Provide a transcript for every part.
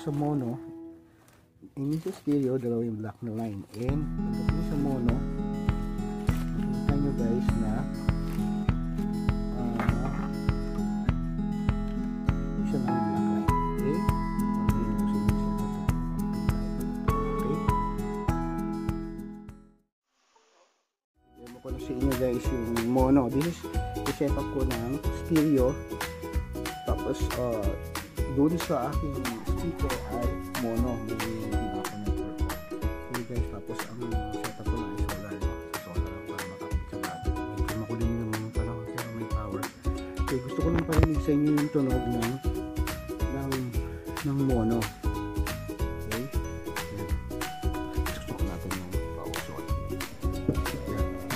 sa mono, yung sa stereo, dalawa yung black na line. And pagdating sa mono, makikita nyo guys na isa lang yung black line. Okay? Demo ko na sa inyo guys yung mono. This is yung setup ko ng stereo. Tapos doon sa aking speaker ay mono. Okay guys, tapos ang setup ko na ay solar. Solar para makapit sa bago. Medyo makulim yung tanong pero may power. Okay, gusto ko lang parinig sa inyo yung tunog ng mono. Okay? Gusto ko natin yung power source.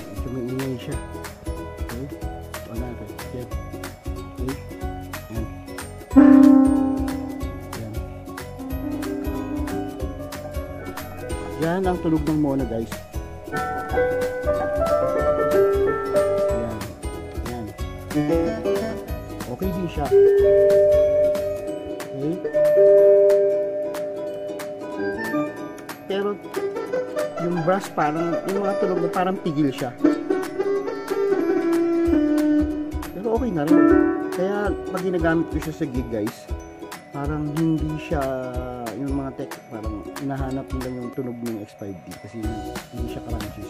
Medyo may ingay siya. Okay? Ito natin. Okay? Okay? Yan. Yan ang tunog ng mono guys. Yan. Yan. Okay din siya. Okay. Pero yung brass parang, yung mga tunog na parang pigil siya. Pero okay na rin. Kaya pag ginagamit ko siya sa gig guys, parang hindi siya yung mga tech, parang hinahanap nila yung tunog ng X5D kasi hindi siya crunchy.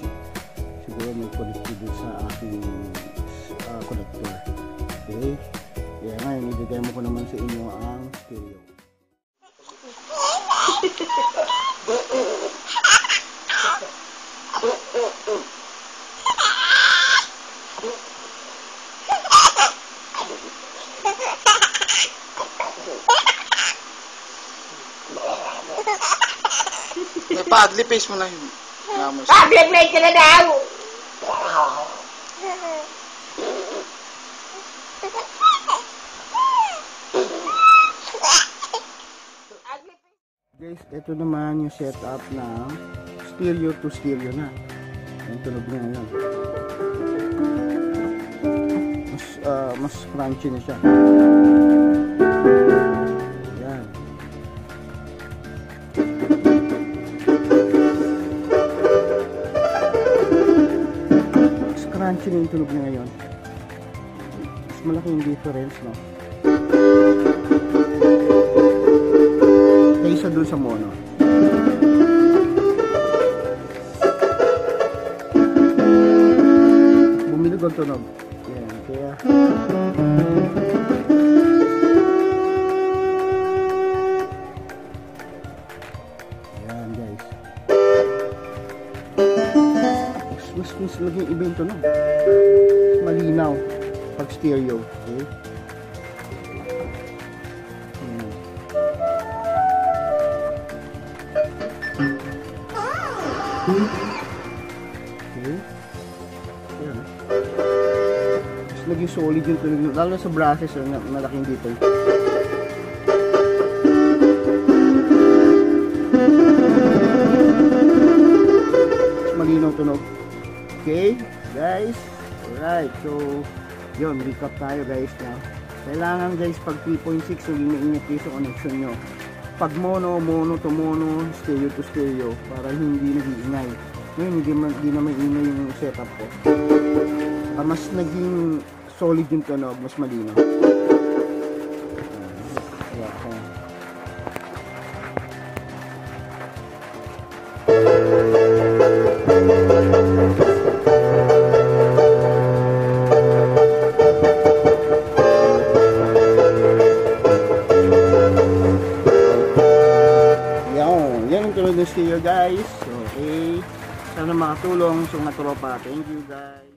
Siguro may connected sa aking connector. Okay? Kaya ngayon, i-demo ko naman sa inyo ang stereo. Pa-adli face mo na yun. Pa-adli ka na daw! Guys, ito naman yung setup ng stereo to stereo na. Yung tunog niya ngayon. Mas crunchy na siya. Yan. Mas crunchy na yung tunog niya ngayon. Mas malaki yung difference, no? Kaysa dun sa mono. Bumilog ang tunog. Yan, kaya yan guys. Mas maging iba yung tunog. Malinaw pag stereo. Okay? Okay. Ayan. Mas naging solid yung tunog, lalo sa brushes na malaking dito. Mas malinaw tunog. Okay guys, alright, so yun, recap tayo guys na kailangan guys pag 3.6 maging maingat kayo sa connection nyo. Pag mono to mono, stereo to stereo, para hindi nag-iingay. Ngayon hindi na maingay yung setup ko. Mas naging solid yung tunog, mas malinaw. Yan ang tulog ng stereo guys. Okay. Sana makatulong sa mga tropa. Thank you guys.